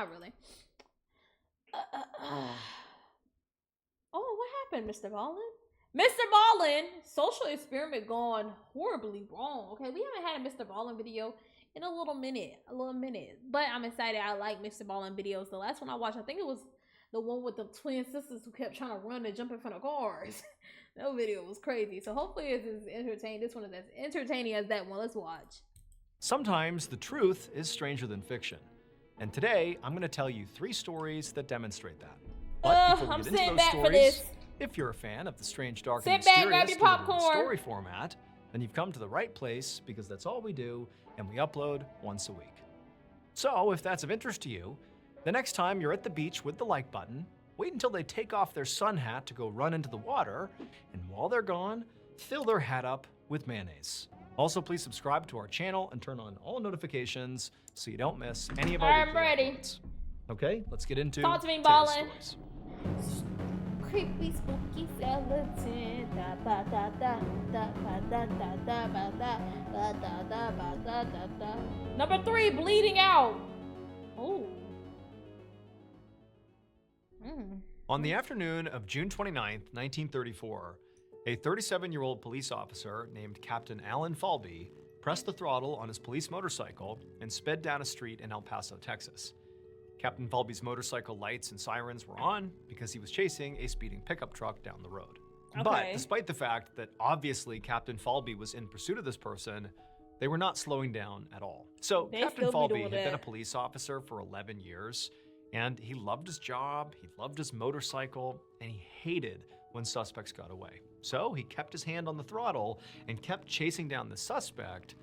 not really. Oh, what happened, Mr. Ballin? Mr. Ballin, social experiment gone horribly wrong. Okay, we haven't had a Mr. Ballin video in a little minute. But I'm excited. I like Mr. Ballin videos. The last one I watched, I think it was the one with the twin sisters who kept trying to run and jump in front of cars. That video was crazy. So hopefully it's as entertaining. This one is as entertaining as that one. Let's watch. Sometimes the truth is stranger than fiction. And today, I'm going to tell you 3 stories that demonstrate that. But before we get into those stories, if you're a fan of the strange, dark, and mysterious story format, then you've come to the right place, because that's all we do, and we upload once a week. So if that's of interest to you, the next time you're at the beach with the like button, wait until they take off their sun hat to go run into the water, and while they're gone, fill their hat up with mayonnaise. Also, please subscribe to our channel and turn on all notifications so you don't miss any of our weekly uploads. Okay, let's get into today's stories. Creepy, spooky skeleton. Number 3, bleeding out. Oh. On the afternoon of June 29th, 1934, a 37-year-old police officer named Captain Alan Falby pressed the throttle on his police motorcycle and sped down a street in El Paso, Texas. Captain Falby's motorcycle lights and sirens were on because he was chasing a speeding pickup truck down the road. Okay. But despite the fact that obviously Captain Falby was in pursuit of this person, they were not slowing down at all. So Captain Falby had been a police officer for 11 years, and he loved his job, he loved his motorcycle, and he hated when suspects got away. So he kept his hand on the throttle and kept chasing down the suspect.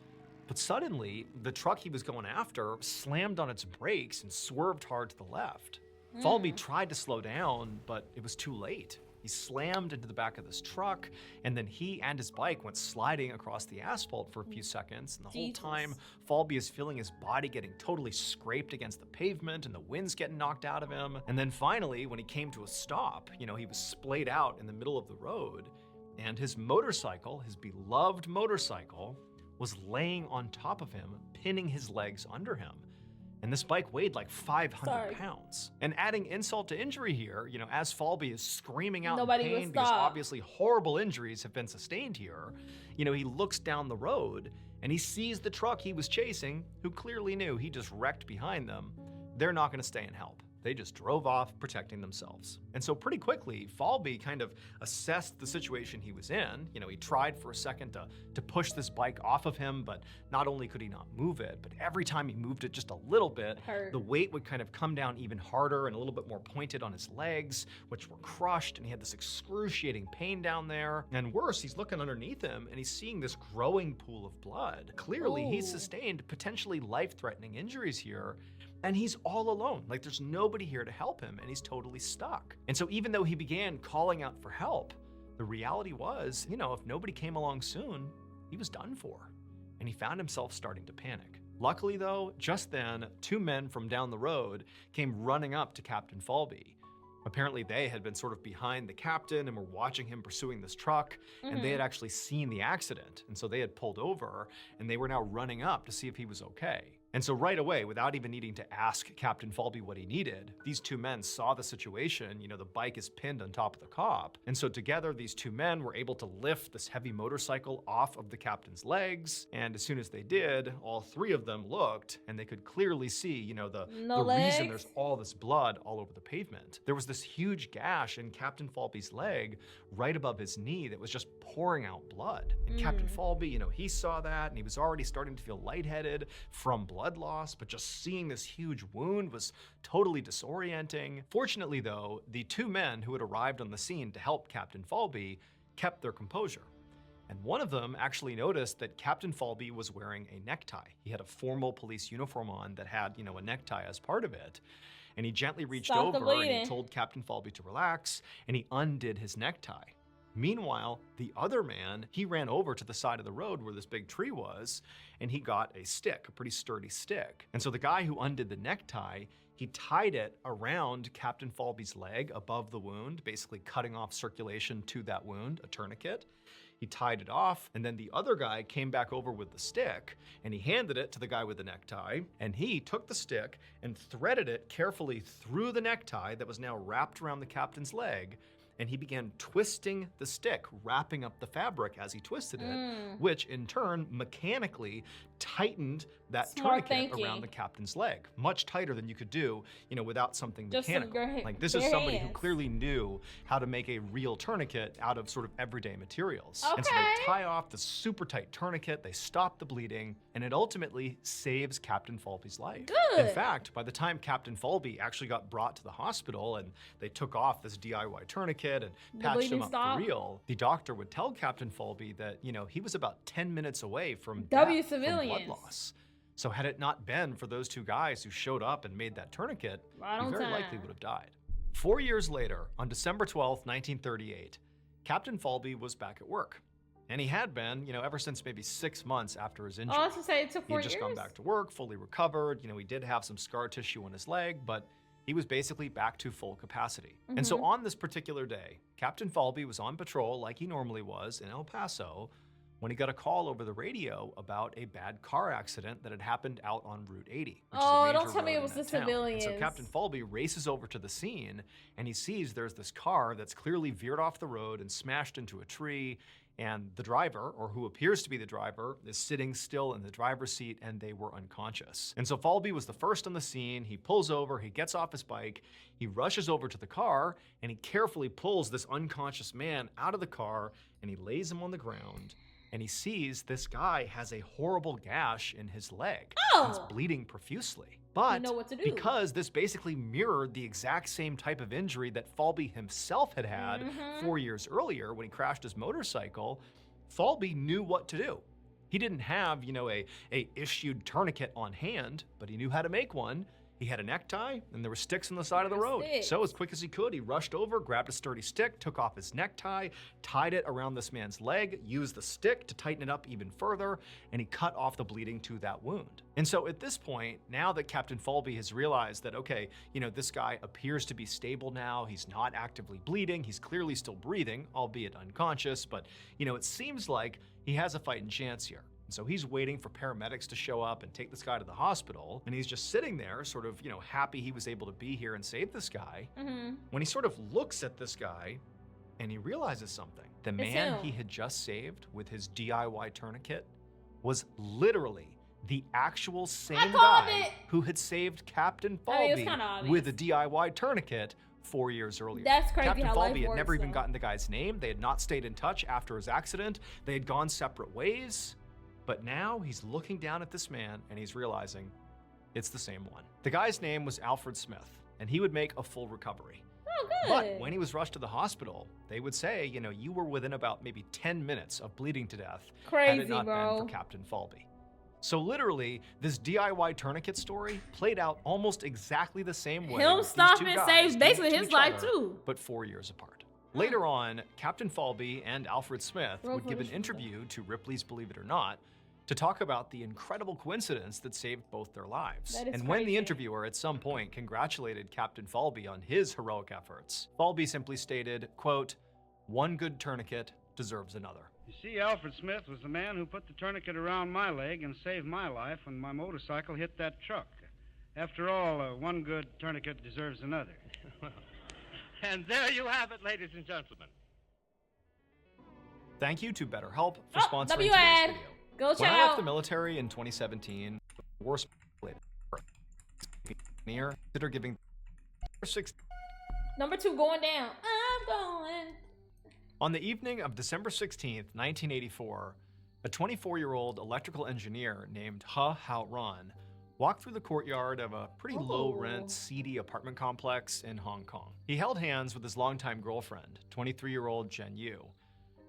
But suddenly, the truck he was going after slammed on its brakes and swerved hard to the left. Falby tried to slow down, but it was too late. He slammed into the back of this truck, and then he and his bike went sliding across the asphalt for a few seconds. And the whole time, Falby is feeling his body getting totally scraped against the pavement, and the wind's getting knocked out of him. And then finally, when he came to a stop, he was splayed out in the middle of the road, and his motorcycle, his beloved motorcycle, was laying on top of him, pinning his legs under him. And this bike weighed like 500 pounds. And adding insult to injury here, as Falby is screaming out in pain because obviously horrible injuries have been sustained here, he looks down the road and he sees the truck he was chasing, who clearly knew he just wrecked behind them. They're not gonna stay and help. They just drove off protecting themselves. And so pretty quickly, Falby kind of assessed the situation he was in. He tried for a second to push this bike off of him, but not only could he not move it, but every time he moved it just a little bit, the weight would kind of come down even harder and a little bit more pointed on his legs, which were crushed, and he had this excruciating pain down there. And worse, he's looking underneath him and he's seeing this growing pool of blood. Clearly, he's sustained potentially life-threatening injuries here, and he's all alone. Like, there's nobody here to help him, and he's totally stuck. And so even though he began calling out for help, the reality was, if nobody came along soon, he was done for. And he found himself starting to panic. Luckily though, just then, 2 men from down the road came running up to Captain Falby. Apparently they had been sort of behind the captain and were watching him pursuing this truck, and they had actually seen the accident. And so they had pulled over, and they were now running up to see if he was okay. And so right away, without even needing to ask Captain Falby what he needed, these 2 men saw the situation. The bike is pinned on top of the cop. And so together, these 2 men were able to lift this heavy motorcycle off of the captain's legs. And as soon as they did, all 3 of them looked, and they could clearly see, the reason there's all this blood all over the pavement. There was this huge gash in Captain Falby's leg right above his knee that was just pouring out blood. And Captain Falby, he saw that, and he was already starting to feel lightheaded from blood loss, but just seeing this huge wound was totally disorienting. Fortunately though, the 2 men who had arrived on the scene to help Captain Falby kept their composure. And one of them actually noticed that Captain Falby was wearing a necktie. He had a formal police uniform on that had, a necktie as part of it. And he gently reached over and he told Captain Falby to relax, and he undid his necktie. Meanwhile, the other man, he ran over to the side of the road where this big tree was, and he got a stick, a pretty sturdy stick. And so the guy who undid the necktie, he tied it around Captain Falby's leg above the wound, basically cutting off circulation to that wound, a tourniquet. He tied it off, and then the other guy came back over with the stick, and he handed it to the guy with the necktie, and he took the stick and threaded it carefully through the necktie that was now wrapped around the captain's leg, and he began twisting the stick, wrapping up the fabric as he twisted it, which in turn mechanically tightened that tourniquet around the captain's leg, much tighter than you could do, without something mechanical. Like, this is somebody who clearly knew how to make a real tourniquet out of sort of everyday materials. And so they tie off the super tight tourniquet, they stop the bleeding, and it ultimately saves Captain Falby's life. In fact, by the time Captain Falby actually got brought to the hospital and they took off this DIY tourniquet and patched him up for real, the doctor would tell Captain Falby that, he was about 10 minutes away from death from blood loss. So had it not been for those two guys who showed up and made that tourniquet, he very likely would have died. 4 years later, on December 12th, 1938, Captain Falby was back at work. And he had been, ever since maybe 6 months after his injury. Oh, I was gonna say it took 4 years. He had just gone back to work, fully recovered. He did have some scar tissue on his leg, but he was basically back to full capacity. And so on this particular day, Captain Falby was on patrol like he normally was in El Paso when he got a call over the radio about a bad car accident that had happened out on Route 80. Oh, don't tell me it was the civilians. So Captain Falby races over to the scene and he sees there's this car that's clearly veered off the road and smashed into a tree, and the driver, or who appears to be the driver, is sitting still in the driver's seat and they were unconscious. And so Falby was the first on the scene. He pulls over, he gets off his bike, he rushes over to the car, and he carefully pulls this unconscious man out of the car and he lays him on the ground. And he sees this guy has a horrible gash in his leg. And it's bleeding profusely. But because this basically mirrored the exact same type of injury that Falby himself had had 4 years earlier when he crashed his motorcycle, Falby knew what to do. He didn't have, a issued tourniquet on hand, but he knew how to make one. He had a necktie, and there were sticks on the side of the road. So as quick as he could, he rushed over, grabbed a sturdy stick, took off his necktie, tied it around this man's leg, used the stick to tighten it up even further, and he cut off the bleeding to that wound. And so at this point, now that Captain Falby has realized that, okay, this guy appears to be stable now, he's not actively bleeding, he's clearly still breathing, albeit unconscious, but, it seems like he has a fighting chance here. And so he's waiting for paramedics to show up and take this guy to the hospital. And he's just sitting there sort of, happy he was able to be here and save this guy. When he sort of looks at this guy and he realizes something. The man he had just saved with his DIY tourniquet was literally the actual same guy who had saved Captain Falby with a DIY tourniquet 4 years earlier. That's crazy. Captain Falby had never even gotten the guy's name. They had not stayed in touch after his accident. They had gone separate ways. But now he's looking down at this man and he's realizing it's the same one. The guy's name was Alfred Smith, and he would make a full recovery. Oh, good. But when he was rushed to the hospital, they would say, you were within about maybe 10 minutes of bleeding to death had it not been for Captain Falby. So literally, this DIY tourniquet story played out almost exactly the same way. Him stopping saves basically his life too. But 4 years apart. Later on, Captain Falby and Alfred Smith would give an interview to Ripley's Believe It or Not to talk about the incredible coincidence that saved both their lives. And when the interviewer at some point congratulated Captain Falby on his heroic efforts, Falby simply stated, quote, "One good tourniquet deserves another." You see, Alfred Smith was the man who put the tourniquet around my leg and saved my life when my motorcycle hit that truck. After all, one good tourniquet deserves another. And there you have it, ladies and gentlemen. Thank you to BetterHelp for sponsoring today's video. Go check when I out. left the military in 2017, worst near consider giving 6. Number 2 going down. I'm going. On the evening of December 16th, 1984, a 24-year-old electrical engineer named Ha Hao Ran walked through the courtyard of a pretty low-rent, seedy apartment complex in Hong Kong. He held hands with his longtime girlfriend, 23-year-old Jen Yu.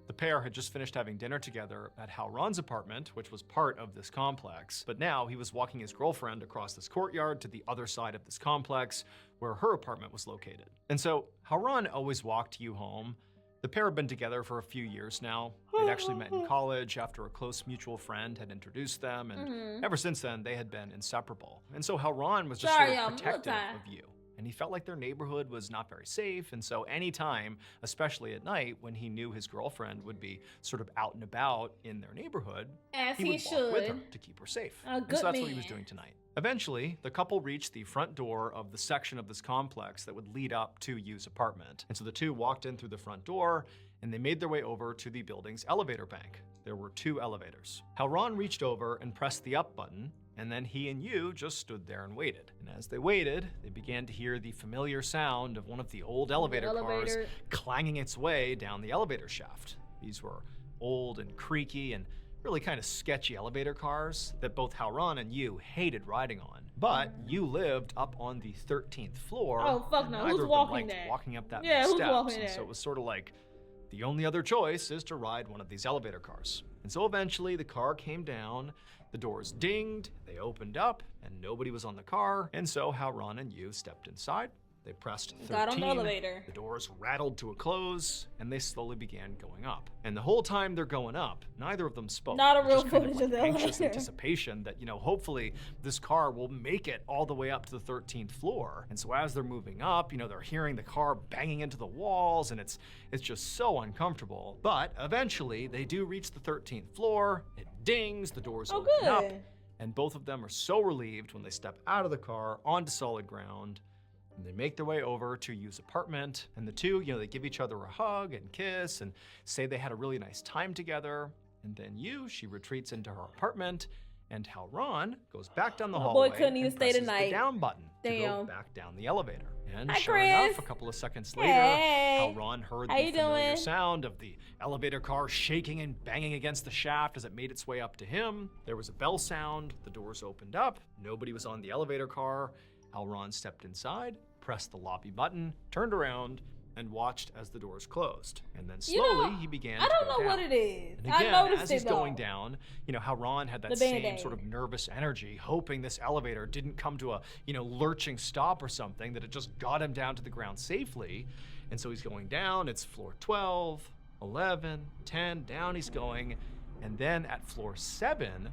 The pair had just finished having dinner together at Hao Ran's apartment, which was part of this complex, but now he was walking his girlfriend across this courtyard to the other side of this complex, where her apartment was located. And so Hao Ran always walked Yu home. The pair had been together for a few years now. They'd actually met in college after a close mutual friend had introduced them, and ever since then, they had been inseparable. And so Hao Ran was just sort of protective of Yu. and he felt like their neighborhood was not very safe. And so anytime, especially at night, when he knew his girlfriend would be sort of out and about in their neighborhood, As he he would walk with her should. to keep her safe. A And good so that's what he was man. doing tonight. Eventually, the couple reached the front door of the section of this complex that would lead up to Yu's apartment. And so the two walked in through the front door, and they made their way over to the building's elevator bank. There were 2 elevators. Halron reached over and pressed the up button, and then he and Yu just stood there and waited. And as they waited, they began to hear the familiar sound of one of the old elevator cars clanging its way down the elevator shaft. These were old and creaky and really kind of sketchy elevator cars that both Halron and Yu hated riding on. But Yu lived up on the 13th floor. Oh, fuck and no. neither Who's of them walking liked that? walking up that Yeah, many who's steps. walking And that? so it was sort of like the only other choice is to ride one of these elevator cars. And so eventually the car came down, the doors dinged, they opened up, and nobody was on the car. And so Halron and Yu stepped inside. They pressed 13. Got on the elevator. The doors rattled to a close, and they slowly began going up. And the whole time they're going up, neither of them spoke. Not a They're real just kind footage of of the anxious elevator. anticipation that, hopefully this car will make it all the way up to the 13th floor. And so as they're moving up, they're hearing the car banging into the walls, and it's just so uncomfortable. But eventually, they do reach the 13th floor. It dings, the doors Oh, open up, good. and both of them are so relieved when they step out of the car onto solid ground. And they make their way over to Yu's apartment, and the two, they give each other a hug and kiss and say they had a really nice time together. And then she retreats into her apartment, and Halron goes back down the My hallway boy couldn't even and stay presses tonight. the down button to go Damn. back down the elevator. And Hi, sure Chris. enough, a couple of seconds later, Hey. Halron heard How the you familiar doing? sound of the elevator car shaking and banging against the shaft as it made its way up to him. There was a bell sound, the doors opened up, nobody was on the elevator car. Halron stepped inside, pressed the lobby button, turned around, and watched as the doors closed. And then slowly he began I to don't go know down. what it is. And I again, noticed as it he's going though. down, Halron had that The same Band-Aid. sort of nervous energy, hoping this elevator didn't come to a, lurching stop or something, that it just got him down to the ground safely. And so he's going down, it's floor 12, 11, 10, down he's going. And then at floor 7,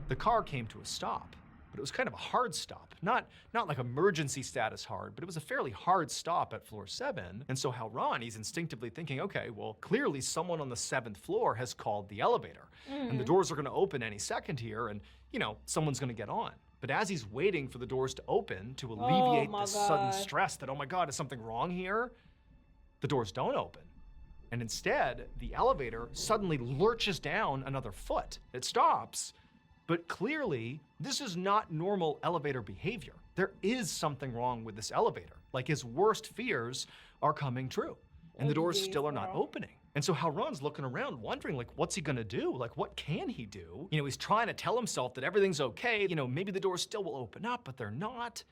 the car came to a stop. But it was kind of a hard stop. Not like emergency status hard, but it was a fairly hard stop at floor 7. And so Halron, he's instinctively thinking, okay, well, clearly someone on the 7th floor has called the elevator. And the doors are gonna open any second here, and, someone's gonna get on. But as he's waiting for the doors to open to alleviate my this sudden God. stress that, oh my God, is something wrong here? The doors don't open. And instead, the elevator suddenly lurches down another foot. It stops. But clearly, this is not normal elevator behavior. There is something wrong with this elevator. Like his worst fears are coming true. And the doors still are not opening. And so Halron's looking around wondering, like, what's he gonna do? Like, what can he do? He's trying to tell himself that everything's okay. Maybe the doors still will open up, but they're not.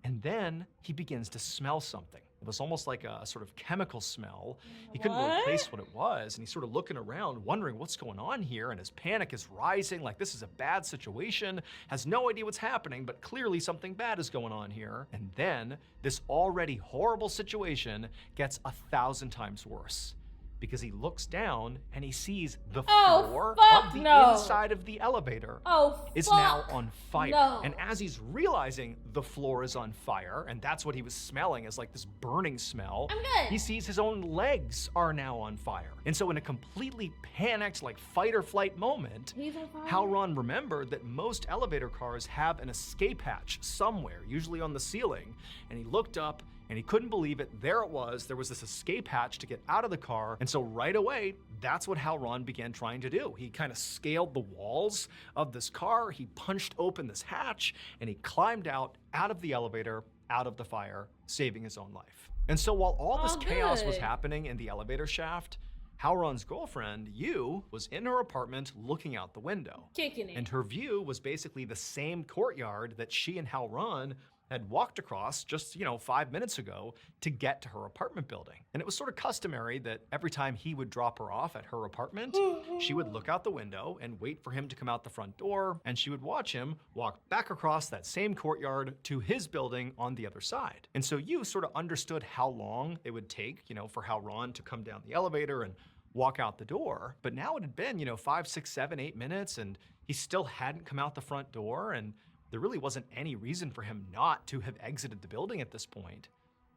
And then he begins to smell something. It was almost like a sort of chemical smell. He couldn't really What? place what it was, and he's sort of looking around, wondering what's going on here, and his panic is rising, like this is a bad situation, has no idea what's happening, but clearly something bad is going on here. And then this already horrible situation gets 1,000 times worse. Because he looks down and he sees the Oh, floor fuck of the no. inside of the elevator Oh, is fuck. now on fire. No. And as he's realizing the floor is on fire, and that's what he was smelling, as like this burning smell, I'm good. he sees his own legs are now on fire. And so in a completely panicked, like fight or flight moment, He's on fire. Halron remembered that most elevator cars have an escape hatch somewhere, usually on the ceiling. And he looked up and he couldn't believe it. There it was. There was this escape hatch to get out of the car. And so right away, that's what Halron began trying to do. He kind of scaled the walls of this car. He punched open this hatch and he climbed out of the elevator, out of the fire, saving his own life. And so while all this Oh, chaos was good. happening in the elevator shaft, Halron's girlfriend, Yu, was in her apartment looking out the window. Kicking it. And her view was basically the same courtyard that she and Halron had walked across just, 5 minutes ago to get to her apartment building. And it was sort of customary that every time he would drop her off at her apartment, she would look out the window and wait for him to come out the front door, and she would watch him walk back across that same courtyard to his building on the other side. And so you sort of understood how long it would take, for Halron to come down the elevator and walk out the door. But now it had been, 5, 6, 7, 8 minutes, and he still hadn't come out the front door. And There really wasn't any reason for him not to have exited the building at this point.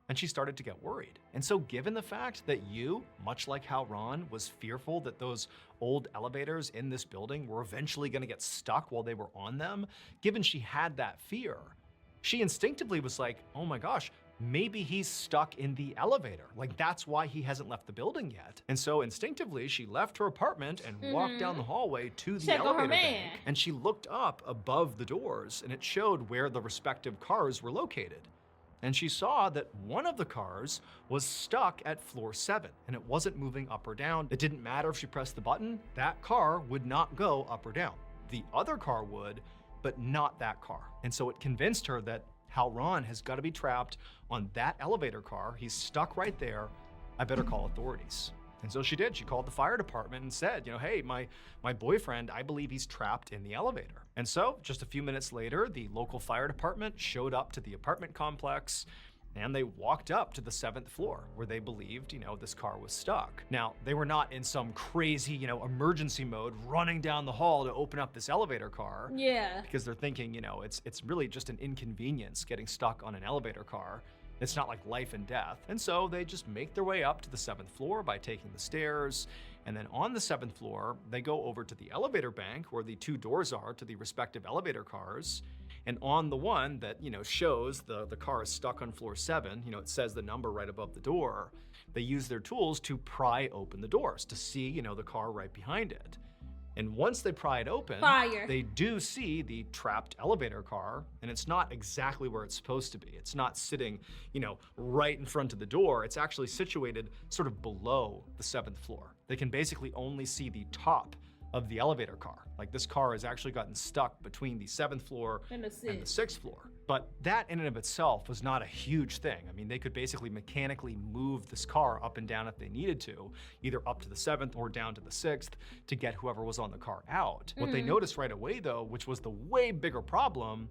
And she started to get worried. And so given the fact that you, much like how Ron was fearful that those old elevators in this building were eventually gonna get stuck while they were on them, given she had that fear, she instinctively was like, oh my gosh, maybe he's stuck in the elevator. Like that's why he hasn't left the building yet. And so instinctively, she left her apartment and walked down the hallway to the Check on her elevator man. bank. And she looked up above the doors and it showed where the respective cars were located. And she saw that one of the cars was stuck at floor 7 and it wasn't moving up or down. It didn't matter if she pressed the button, that car would not go up or down. The other car would, but not that car. And so it convinced her that Hal Ron has got to be trapped on that elevator car. He's stuck right there. I better call authorities. And so she did. She called the fire department and said, hey, my boyfriend, I believe he's trapped in the elevator. And so just a few minutes later, the local fire department showed up to the apartment complex and they walked up to the 7th floor where they believed, this car was stuck. Now, they were not in some crazy, emergency mode running down the hall to open up this elevator car. Yeah. Because they're thinking, it's really just an inconvenience getting stuck on an elevator car. It's not like life and death. And so they just make their way up to the 7th floor by taking the stairs. And then on the 7th floor, they go over to the elevator bank where the 2 doors are to the respective elevator cars. And on the one that, shows the car is stuck on floor 7, it says the number right above the door. They use their tools to pry open the doors to see, the car right behind it. And once they pry it open, they do see the trapped elevator car, and it's not exactly where it's supposed to be. It's not sitting, right in front of the door. It's actually situated sort of below the 7th floor. They can basically only see the top of the elevator car. Like this car has actually gotten stuck between the 7th floor and the 6th floor. But that in and of itself was not a huge thing. I mean, they could basically mechanically move this car up and down if they needed to, either up to the 7th or down to the 6th to get whoever was on the car out. What they noticed right away though, which was the way bigger problem,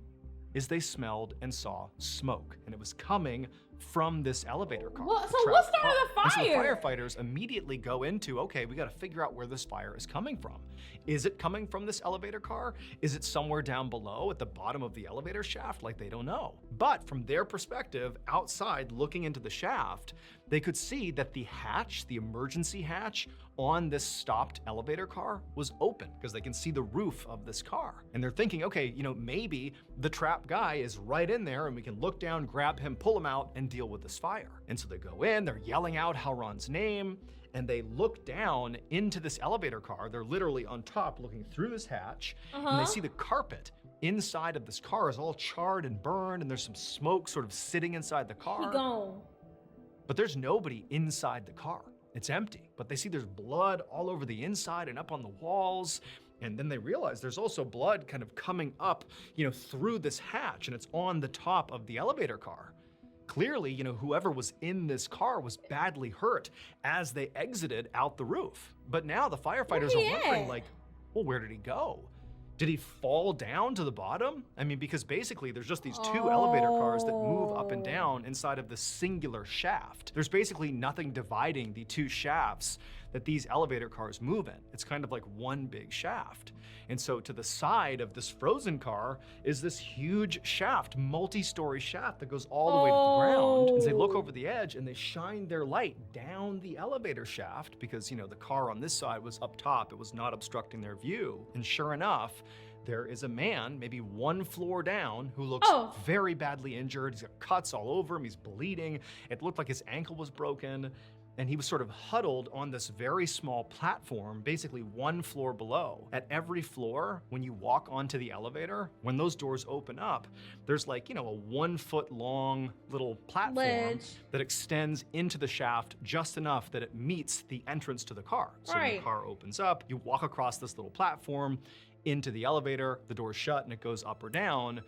is they smelled and saw smoke, and it was coming from this elevator car. So what started the fire? And so the firefighters immediately go into, okay, we got to figure out where this fire is coming from. Is it coming from this elevator car? Is it somewhere down below at the bottom of the elevator shaft? Like, they don't know. But from their perspective, outside looking into the shaft, they could see that the hatch, the emergency hatch on this stopped elevator car was open because they can see the roof of this car. And they're thinking, okay, maybe the trapped guy is right in there and we can look down, grab him, pull him out, and deal with this fire. And so they go in, they're yelling out Halron's name, and they look down into this elevator car. They're literally on top looking through this hatch, and they see the carpet inside of this car is all charred and burned, and there's some smoke sort of sitting inside the car. He gone. But there's nobody inside the car. It's empty, but they see there's blood all over the inside and up on the walls. And then they realize there's also blood kind of coming up, through this hatch, and it's on the top of the elevator car. Clearly, whoever was in this car was badly hurt as they exited out the roof. But now the firefighters are wondering, like, well, where did he go? Did he fall down to the bottom? I mean, because basically there's just these 2 elevator cars that move up and down inside of this singular shaft. There's basically nothing dividing the 2 shafts that these elevator cars move in. It's kind of like one big shaft. And so to the side of this frozen car is this huge shaft, multi-story shaft that goes all the way to the ground. As they look over the edge and they shine their light down the elevator shaft because, the car on this side was up top. It was not obstructing their view. And sure enough, there is a man, maybe 1 floor down, who looks very badly injured. He's got cuts all over him. He's bleeding. It looked like his ankle was broken. And he was sort of huddled on this very small platform, basically 1 floor below. At every floor, when you walk onto the elevator, when those doors open up, there's like, a 1 foot long little platform that extends into the shaft just enough that it meets the entrance to the car. So when the car opens up, you walk across this little platform into the elevator, the door's shut and it goes up or down.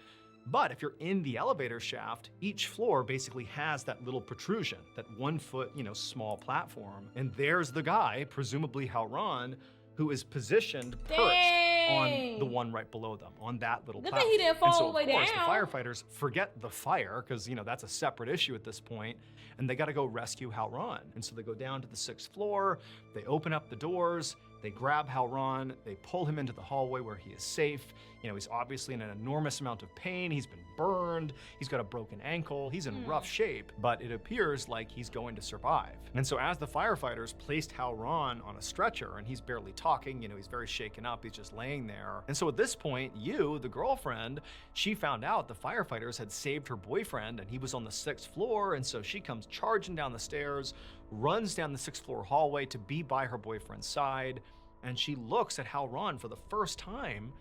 But if you're in the elevator shaft, each floor basically has that little protrusion, that 1 foot, perched platform. And there's the guy, presumably Halron, who is positioned perched on the one right below them, on that little platform. Good thing he didn't fall and so, all the way of course, down. the firefighters forget the fire, because, that's a separate issue at this point, and they got to go rescue Halron. And so they go down to the 6th floor, they open up the doors, They grab Halron, they pull him into the hallway where he is safe. He's obviously in an enormous amount of pain. He's been burned. He's got a broken ankle. He's in rough shape, but it appears like he's going to survive. And so as the firefighters placed Halron on a stretcher, and he's barely talking, he's very shaken up. He's just laying there. And so at this point, the girlfriend, she found out the firefighters had saved her boyfriend and he was on the 6th floor. And so she comes charging down the stairs, runs down the 6th floor hallway to be by her boyfriend's side. And she looks at Halron for the first time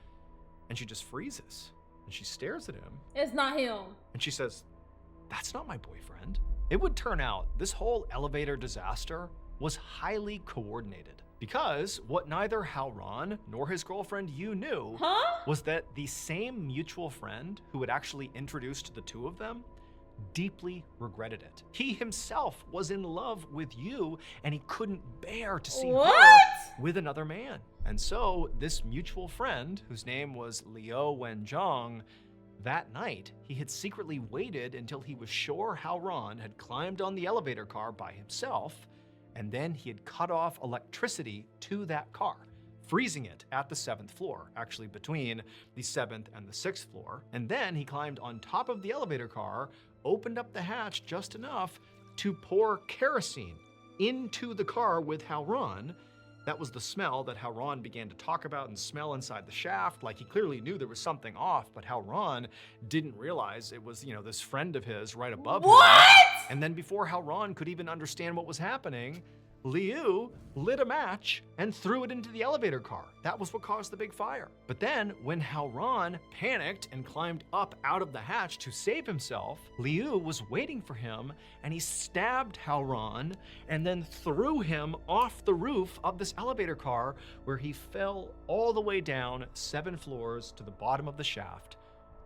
and she just freezes. And she stares at him. It's not him. And she says, "That's not my boyfriend." It would turn out this whole elevator disaster was highly coordinated, because what neither Halron nor his girlfriend knew was that the same mutual friend who had actually introduced the two of them deeply regretted it. He himself was in love with and he couldn't bear to see her with another man. And so this mutual friend, whose name was Liu Wenjong, that night, he had secretly waited until he was sure Halron had climbed on the elevator car by himself, and then he had cut off electricity to that car, freezing it at the 7th floor, actually between the 7th and the 6th floor. And then he climbed on top of the elevator car, opened up the hatch just enough to pour kerosene into the car with Halron. That was the smell that Halron began to talk about and smell inside the shaft. Like, he clearly knew there was something off, but Halron didn't realize it was, this friend of his right above him. And then before Halron could even understand what was happening, Liu lit a match and threw it into the elevator car. That was what caused the big fire. But then, when Halron panicked and climbed up out of the hatch to save himself, Liu was waiting for him, and he stabbed Halron and then threw him off the roof of this elevator car, where he fell all the way down 7 floors to the bottom of the shaft,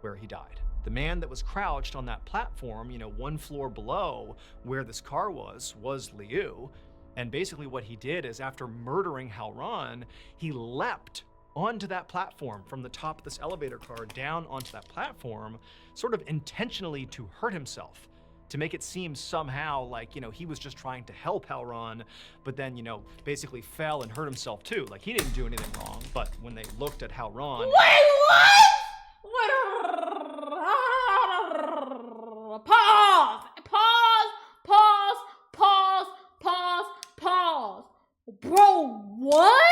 where he died. The man that was crouched on that platform, 1 floor below where this car was Liu. And basically what he did is, after murdering Halron, he leapt onto that platform from the top of this elevator car down onto that platform, sort of intentionally to hurt himself, to make it seem somehow like, he was just trying to help Halron, but then, basically fell and hurt himself too. Like, he didn't do anything wrong. But when they looked at Halron... Wait, what? Pause. Bro, what?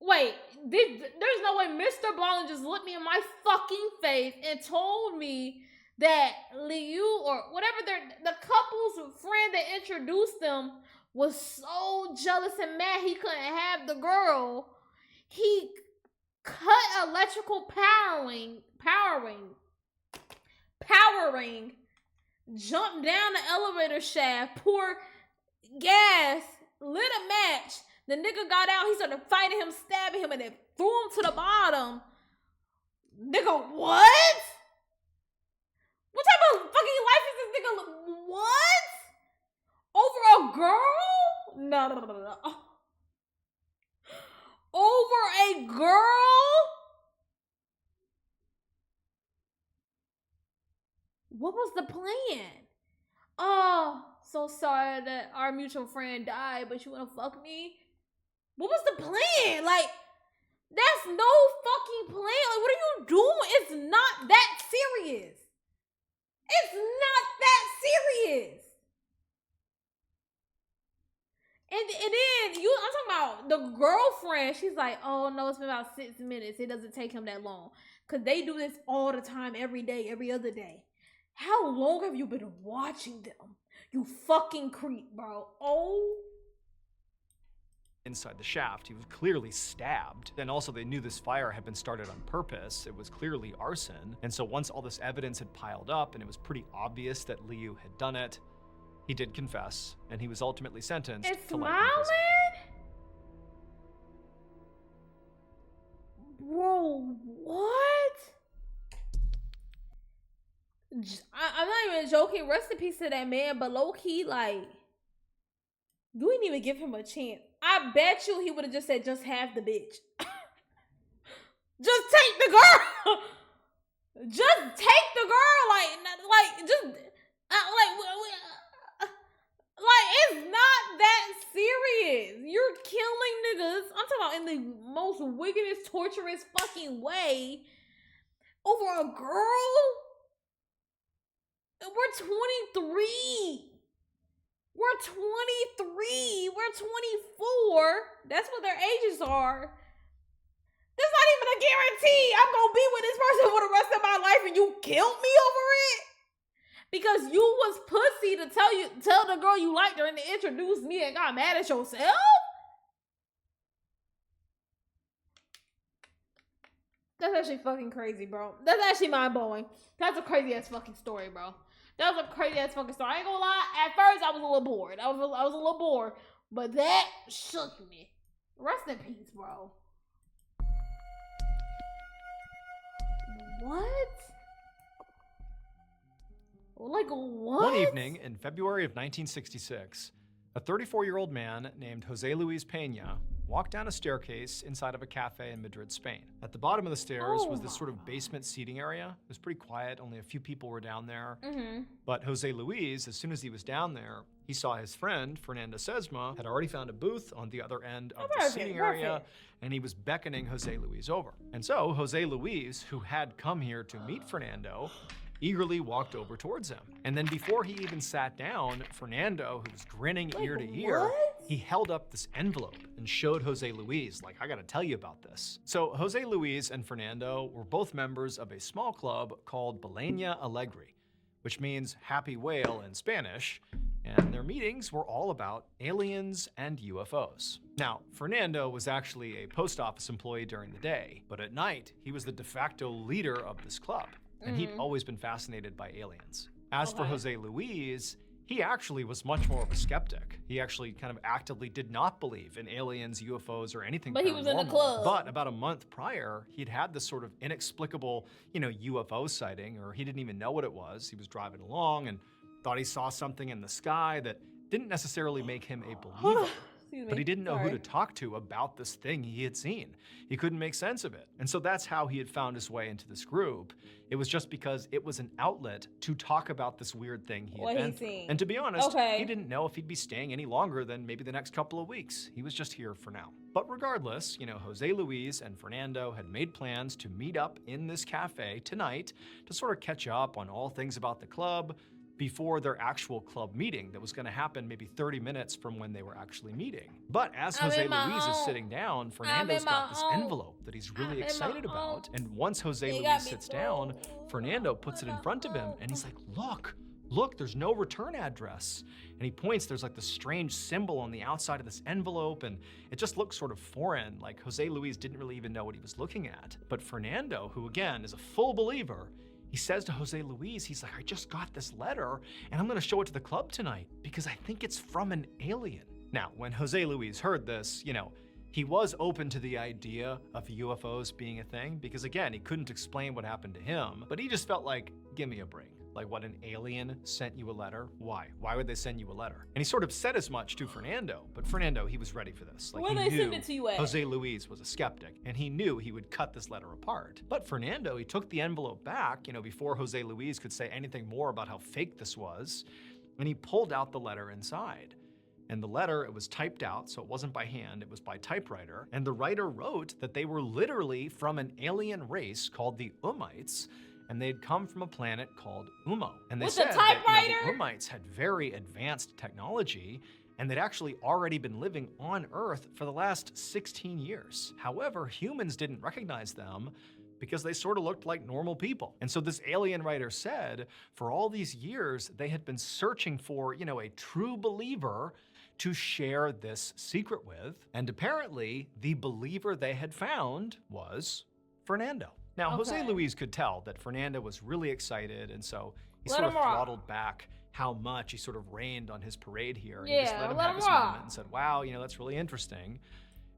Wait, there's no way Mr. Ballin just looked me in my fucking face and told me that Liu, or whatever the couple's friend that introduced them, was so jealous and mad he couldn't have the girl. He cut electrical powering, jumped down the elevator shaft, poured gas, lit a match. The nigga got out, he started fighting him, stabbing him, and then threw him to the bottom. Nigga, what? What type of fucking life is this nigga? What? Over a girl? No. Over a girl? What was the plan? Oh, so sorry that our mutual friend died, but you wanna fuck me? What was the plan? Like, that's no fucking plan. Like, what are you doing? It's not that serious. It's not that serious. And then I'm talking about the girlfriend. She's like, oh no, it's been about 6 minutes. It doesn't take him that long. Cause they do this all the time, every day, every other day. How long have you been watching them? You fucking creep, bro. Oh. Inside the shaft, he was clearly stabbed. And also they knew this fire had been started on purpose. It was clearly arson. And so once all this evidence had piled up and it was pretty obvious that Liu had done it, he did confess, and he was ultimately sentenced to life in prison. Bro, what? I'm not even joking. Rest in peace to that man, but low-key, like, you didn't even give him a chance. I bet you he would have just said, just have the bitch. Just take the girl. Just take the girl. Like, just, most wickedest, torturous fucking way over a girl. And we're 23. We're 23. We're 24. That's what their ages are. There's not even a guarantee I'm gonna be with this person for the rest of my life and you killed me over it? Because you was pussy to tell the girl you liked her and to introduce me and got mad at yourself? That's actually fucking crazy, bro. That's actually mind-blowing. That's a crazy-ass fucking story, bro. That was a crazy-ass fucking story. I ain't gonna lie. At first, I was a little bored. I was a little bored. But that shook me. Rest in peace, bro. What? Like what? One evening in February of 1966, a 34-year-old man named Jose Luis Peña walked down a staircase inside of a cafe in Madrid, Spain. At the bottom of the stairs was this sort of basement seating area. It was pretty quiet, only a few people were down there. But Jose Luis, as soon as he was down there, he saw his friend, Fernando Sesma, had already found a booth on the other end of the seating area, and he was beckoning Jose Luis over. And so Jose Luis, who had come here to meet Fernando, eagerly walked over towards him. And then before he even sat down, Fernando, who was grinning ear to ear, he held up this envelope and showed Jose Luis, like, I gotta tell you about this. So Jose Luis and Fernando were both members of a small club called Baleña Alegre, which means happy whale in Spanish, and their meetings were all about aliens and UFOs. Now, Fernando was actually a post office employee during the day, but at night, he was the de facto leader of this club. And he'd always been fascinated by aliens. As for Jose Luis, he actually was much more of a skeptic. He actually kind of actively did not believe in aliens, UFOs, or anything But he was in the club. But about a month prior, he'd had this sort of inexplicable, UFO sighting, or he didn't even know what it was. He was driving along and thought he saw something in the sky that didn't necessarily make him a believer. But he didn't know who to talk to about this thing he had seen. He couldn't make sense of it. And so that's how he had found his way into this group. It was just because it was an outlet to talk about this weird thing he had been through. And to be honest, he didn't know if he'd be staying any longer than maybe the next couple of weeks. He was just here for now. But regardless, Jose Luis and Fernando had made plans to meet up in this cafe tonight to sort of catch up on all things about the club, before their actual club meeting that was going to happen maybe 30 minutes from when they were actually meeting. But as Jose Luis is sitting down, Fernando's got this envelope that he's really excited about. And once Jose Luis sits down, Fernando puts it in front of him and he's like, look, there's no return address. And he points, there's like this strange symbol on the outside of this envelope, and it just looks sort of foreign, like Jose Luis didn't really even know what he was looking at. But Fernando, who again is a full believer, he says to Jose Luis, he's like, I just got this letter and I'm gonna show it to the club tonight because I think it's from an alien. Now, when Jose Luis heard this, he was open to the idea of UFOs being a thing because again, he couldn't explain what happened to him, but he just felt like, give me a break. Like, what, an alien sent you a letter? Why? Why would they send you a letter? And he sort of said as much to Fernando, but Fernando, he was ready for this. Like, where they send it to you at? Jose Luis was a skeptic, and he knew he would cut this letter apart. But Fernando, he took the envelope back, before Jose Luis could say anything more about how fake this was, and he pulled out the letter inside. And the letter, it was typed out, so it wasn't by hand, it was by typewriter. And the writer wrote that they were literally from an alien race called the Umites, and they'd come from a planet called Umo. And they said that the Umites had very advanced technology, and they'd actually already been living on Earth for the last 16 years. However, humans didn't recognize them because they sort of looked like normal people. And so this alien writer said, for all these years, they had been searching for, a true believer to share this secret with. And apparently, the believer they had found was Fernando. Now, Jose Luis could tell that Fernando was really excited, and so he sort of throttled back how much he sort of rained on his parade here. And he just let him have this moment and said, wow, that's really interesting.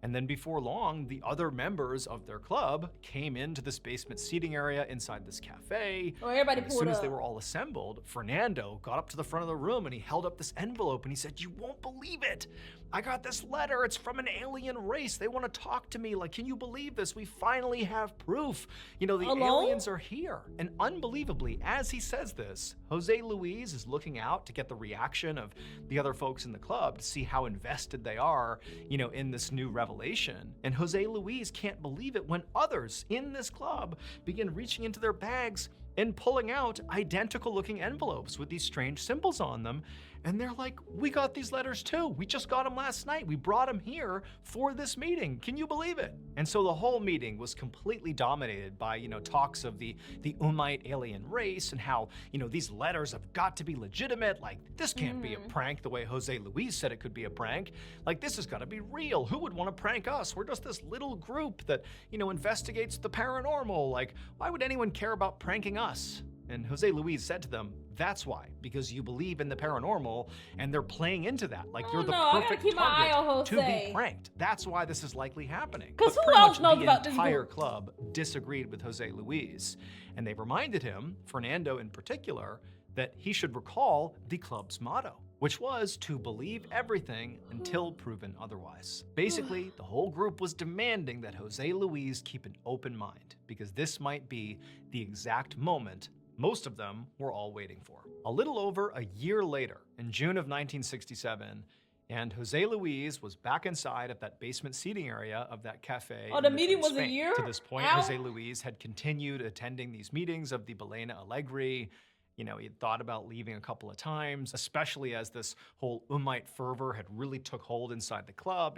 And then before long, the other members of their club came into this basement seating area inside this cafe. Everybody and as soon as they were all assembled, Fernando got up to the front of the room and he held up this envelope and he said, you won't believe it. I got this letter. It's from an alien race. They want to talk to me. Like, can you believe this? We finally have proof. The aliens are here. And unbelievably, as he says this, Jose Luis is looking out to get the reaction of the other folks in the club to see how invested they are, in this new revelation. revelation, and Jose Luis can't believe it when others in this club begin reaching into their bags and pulling out identical-looking envelopes with these strange symbols on them. And they're like, we got these letters too. We just got them last night. We brought them here for this meeting. Can you believe it? And so the whole meeting was completely dominated by, talks of the Umaite alien race and how, these letters have got to be legitimate. Like, this can't be a prank the way Jose Luis said it could be a prank. Like, this has got to be real. Who would want to prank us? We're just this little group that, investigates the paranormal. Like, why would anyone care about pranking us? And Jose Luis said to them, that's why, because you believe in the paranormal and they're playing into that. Like, you're the perfect target to be pranked. That's why this is likely happening. Because who else knows about this? The entire club disagreed with Jose Luis, and they reminded him, Fernando in particular, that he should recall the club's motto, which was to believe everything until proven otherwise. Basically, the whole group was demanding that Jose Luis keep an open mind, because this might be the exact moment most of them were all waiting for. A little over a year later, in June of 1967, and Jose Luis was back inside of that basement seating area of that cafe. Oh, the meeting was a year? To this point, Jose Luis had continued attending these meetings of the Balena Alegre. He had thought about leaving a couple of times, especially as this whole Umaite fervor had really took hold inside the club.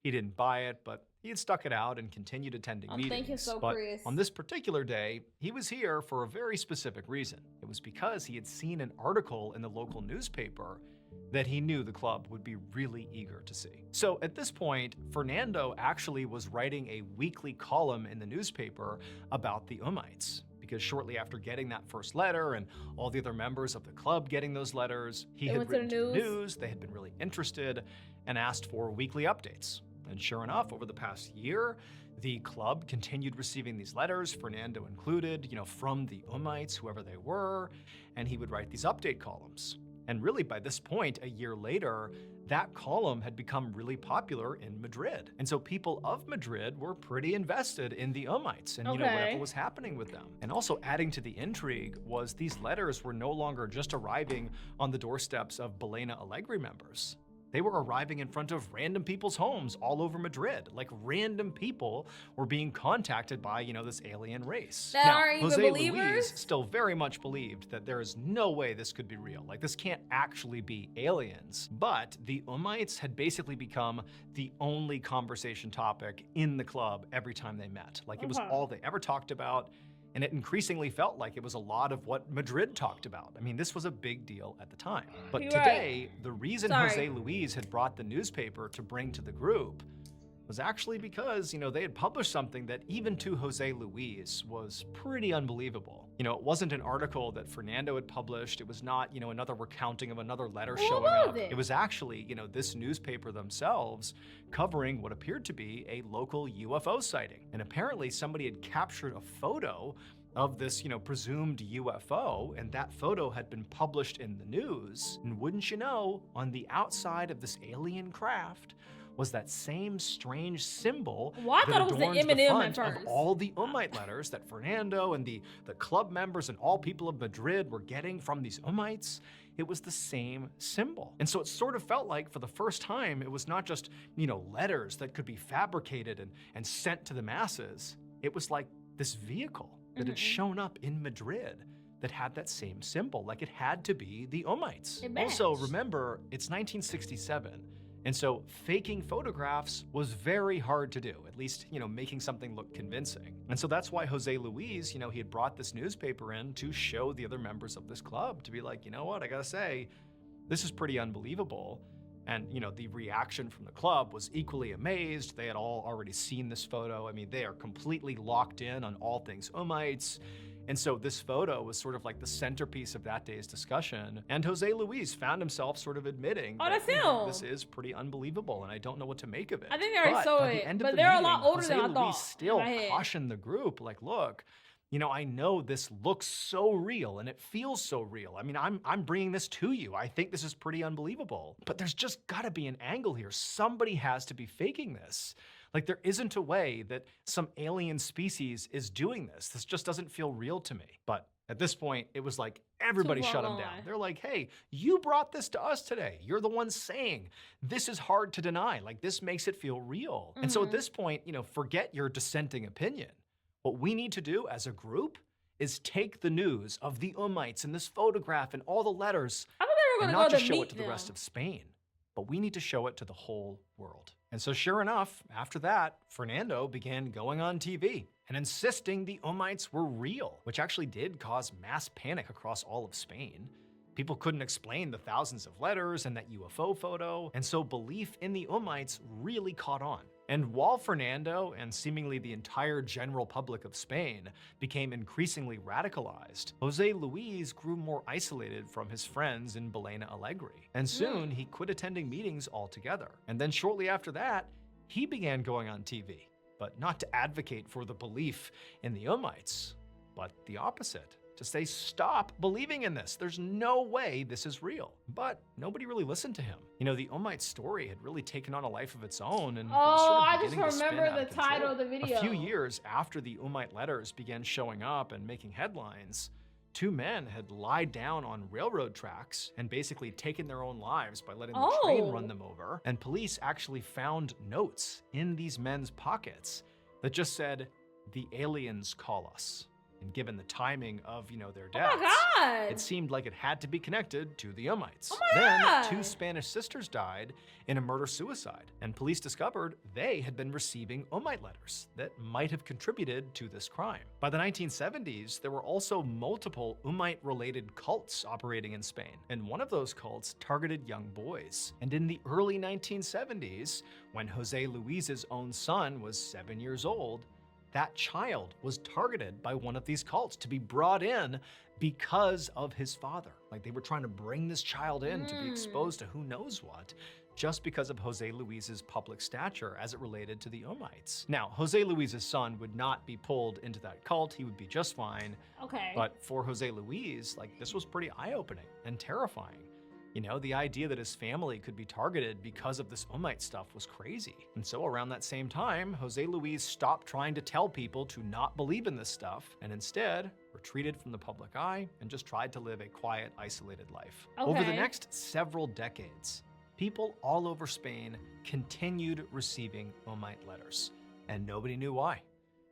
He didn't buy it, but he had stuck it out and continued attending meetings. But on this particular day, he was here for a very specific reason. It was because he had seen an article in the local newspaper that he knew the club would be really eager to see. So at this point, Fernando actually was writing a weekly column in the newspaper about the Umaites, because shortly after getting that first letter and all the other members of the club getting those letters, he had written to the news. They had been really interested and asked for weekly updates. And sure enough, over the past year, the club continued receiving these letters, Fernando included, from the Umaites, whoever they were, and he would write these update columns. And really, by this point, a year later, that column had become really popular in Madrid. And so people of Madrid were pretty invested in the Umaites and whatever was happening with them. And also adding to the intrigue was these letters were no longer just arriving on the doorsteps of Balena Alegre members. They were arriving in front of random people's homes all over Madrid. Like, random people were being contacted by, this alien race. That aren't even Jose believers? Luis still very much believed that there is no way this could be real. Like, this can't actually be aliens. But the Umaites had basically become the only conversation topic in the club every time they met. Like, it was all they ever talked about. And it increasingly felt like it was a lot of what Madrid talked about. I mean, this was a big deal at the time. But today, the reason Jose Luis had brought the newspaper to bring to the group was actually because, they had published something that even to Jose Luis was pretty unbelievable. It wasn't an article that Fernando had published. It was not, another recounting of another letter showing up. It was actually, this newspaper themselves covering what appeared to be a local UFO sighting. And apparently somebody had captured a photo of this, presumed UFO, and that photo had been published in the news. And wouldn't you know, on the outside of this alien craft was that same strange symbol that adorned the front of all the Umaite letters that Fernando and the club members and all people of Madrid were getting from these Umaites. It was the same symbol. And so it sort of felt like for the first time, it was not just, letters that could be fabricated and sent to the masses. It was like this vehicle that had shown up in Madrid that had that same symbol. Like, it had to be the Umaites. Also, remember, it's 1967. And so faking photographs was very hard to do, at least, making something look convincing. And so that's why Jose Luis, he had brought this newspaper in to show the other members of this club, to be like, you know what, I gotta say, this is pretty unbelievable. And, the reaction from the club was equally amazed. They had all already seen this photo. I mean, they are completely locked in on all things Umaites. And so this photo was sort of like the centerpiece of that day's discussion. And Jose Luis found himself sort of admitting that this is pretty unbelievable and I don't know what to make of it. I think they already saw it, but they're a lot older than I thought. Luis still cautioned the group, like, look, I know this looks so real and it feels so real. I mean, I'm bringing this to you. I think this is pretty unbelievable, but there's just gotta be an angle here. Somebody has to be faking this. Like, there isn't a way that some alien species is doing this. This just doesn't feel real to me. But At this point, it was like everybody Too shut far him down. gone. They're like, hey, you brought this to us today. You're the one saying this is hard to deny. Like, this makes it feel real. And so at this point, forget your dissenting opinion. What we need to do as a group is take the news of the Ummites and this photograph and all the letters I thought they were and gonna not go just to show meet it to the rest them. of Spain, but we need to show it to the whole world. And so sure enough, after that, Fernando began going on TV and insisting the Ummites were real, which actually did cause mass panic across all of Spain. People couldn't explain the thousands of letters and that UFO photo, and so belief in the Ummites really caught on. And while Fernando and seemingly the entire general public of Spain became increasingly radicalized, Jose Luis grew more isolated from his friends in Belena Alegre. And soon he quit attending meetings altogether. And then shortly after that, he began going on TV, but not to advocate for the belief in the Ummites, but the opposite. To say, stop believing in this. There's no way this is real. But nobody really listened to him. The Ummite story had really taken on a life of its own, and it was Oh, sort of I just beginning to spin remember out the of control. title of the video. A few years after the Ummite letters began showing up and making headlines, two men had lied down on railroad tracks and basically taken their own lives by letting the train run them over. And police actually found notes in these men's pockets that just said, "The aliens call us." And given the timing of, their deaths, Oh my God. it seemed like it had to be connected to the Ummites. Oh my Then, God. 2 Spanish sisters died in a murder-suicide, and police discovered they had been receiving Ummite letters that might have contributed to this crime. By the 1970s, there were also multiple Ummite-related cults operating in Spain, and one of those cults targeted young boys. And in the early 1970s, when Jose Luis's own son was 7 years old, that child was targeted by one of these cults to be brought in because of his father. Like, they were trying to bring this child in to be exposed to who knows what, just because of Jose Luis's public stature as it related to the Ummites. Now, Jose Luis's son would not be pulled into that cult. He would be just fine. Okay. But for Jose Luis, this was pretty eye-opening and terrifying. The idea that his family could be targeted because of this Ummite stuff was crazy. And so around that same time, Jose Luis stopped trying to tell people to not believe in this stuff and instead retreated from the public eye and just tried to live a quiet, isolated life. Over the Okay. next several decades, people all over Spain continued receiving Ummite letters, and nobody knew why.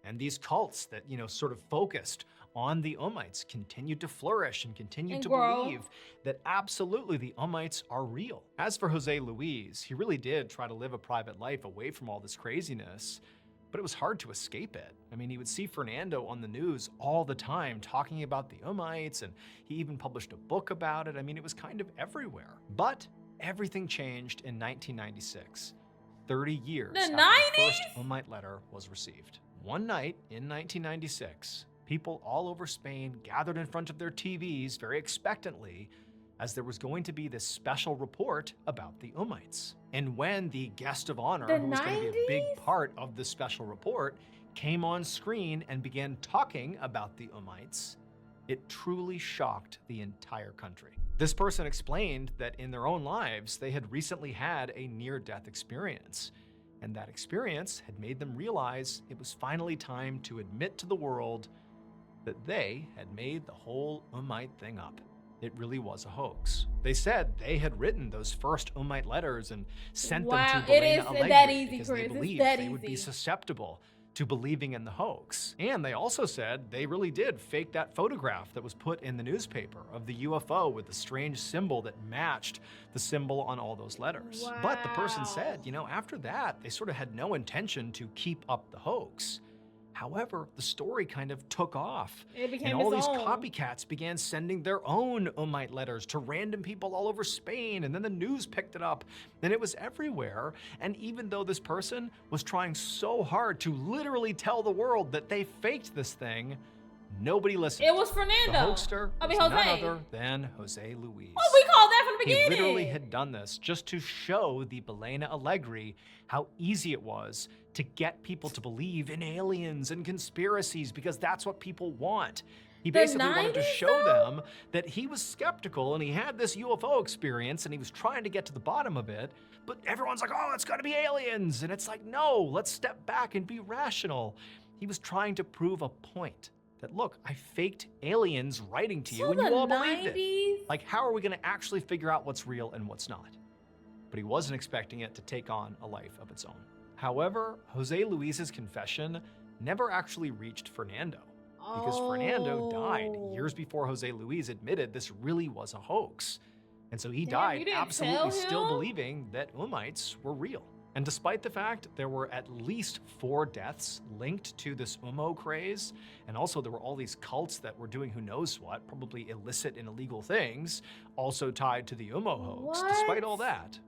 And these cults that, sort of focused on the Ummites continued to flourish and continued And to grow. believe that absolutely the Ummites are real. As for Jose Luis, he really did try to live a private life away from all this craziness, but it was hard to escape it. I mean, he would see Fernando on the news all the time talking about the Ummites, and he even published a book about it. I mean, it was kind of everywhere. But everything changed in 1996, 30 years The after 90s? the first Ummite letter was received. One night in 1996, people all over Spain gathered in front of their TVs very expectantly as there was going to be this special report about the Ummites. And when the guest of honor, The who was going to be a big 90s? part of this special report, came on screen and began talking about the Ummites, it truly shocked the entire country. This person explained that in their own lives, they had recently had a near-death experience. And that experience had made them realize it was finally time to admit to the world that they had made the whole Ummite thing up. It really was a hoax. They said they had written those first Ummite letters and sent Wow, them to it Belena is Alegre that easy, because Chris. they It's believed that they would be easy. susceptible to believing in the hoax. And they also said they really did fake that photograph that was put in the newspaper of the UFO with the strange symbol that matched the symbol on all those letters. But the person said, after that, they sort of had no intention to keep up the hoax. However, the story kind of took off. It became and all his these own. copycats began sending their own Ummite letters to random people all over Spain, and then the news picked it up, and it was everywhere. And even though this person was trying so hard to literally tell the world that they faked this thing, nobody listened. It was Fernando. The hoaxer was none other than Jose Luis. Oh, we called that from the He beginning. literally had done this just to show the Belena Alegre how easy it was to get people to believe in aliens and conspiracies because that's what people want. He The basically wanted to 90s show though? them that he was skeptical and he had this UFO experience and he was trying to get to the bottom of it, but everyone's like, oh, it's gotta be aliens. And it's like, no, let's step back and be rational. He was trying to prove a point. that, look, I faked aliens writing to you So and you the all believed it. 90s? Like, how are we going to actually figure out what's real and what's not? But he wasn't expecting it to take on a life of its own. However, Jose Luis's confession never actually reached Fernando, because Fernando died years before Jose Luis admitted this really was a hoax. And so he Damn, you died didn't absolutely tell still him? believing that Umites were real. And despite the fact there were at least 4 deaths linked to this Umo craze, and also there were all these cults that were doing who knows what, probably illicit and illegal things, also tied to the Umo hoax, despite all What? that,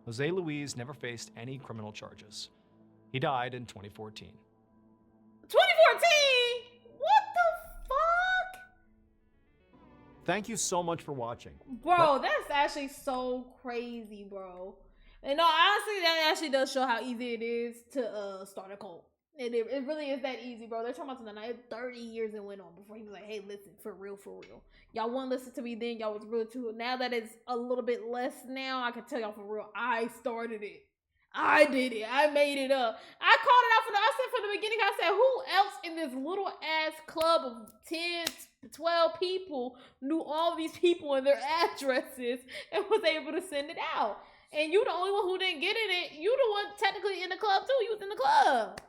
Jose Luis never faced any criminal charges. He died in 2014. 2014? What the fuck? Thank you so much for watching. Bro, that's actually so crazy, bro. And no, honestly, that actually does show how easy it is to start a cult. It really is that easy, bro. They're talking about something like 30 years it went on before he was like, hey, listen, for real. Y'all wouldn't listen to me then, y'all was real too. Now that it's a little bit less now, I can tell y'all for real, I started it. I did it. I made it up. I called it out I said from the beginning, I said, who else in this little ass club of 10 to 12 people knew all these people and their addresses and was able to send it out? And you the only one who didn't get in it. You the one technically in the club too. You was in the club.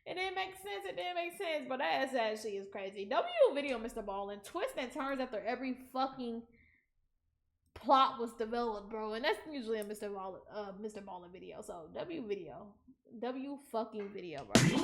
It didn't make sense. It didn't make sense. But that actually is crazy. W video, Mr. Ballin. Twists and turns after every fucking plot was developed, bro. And that's usually a Mr. Ballin video. So W video. W fucking video, bro.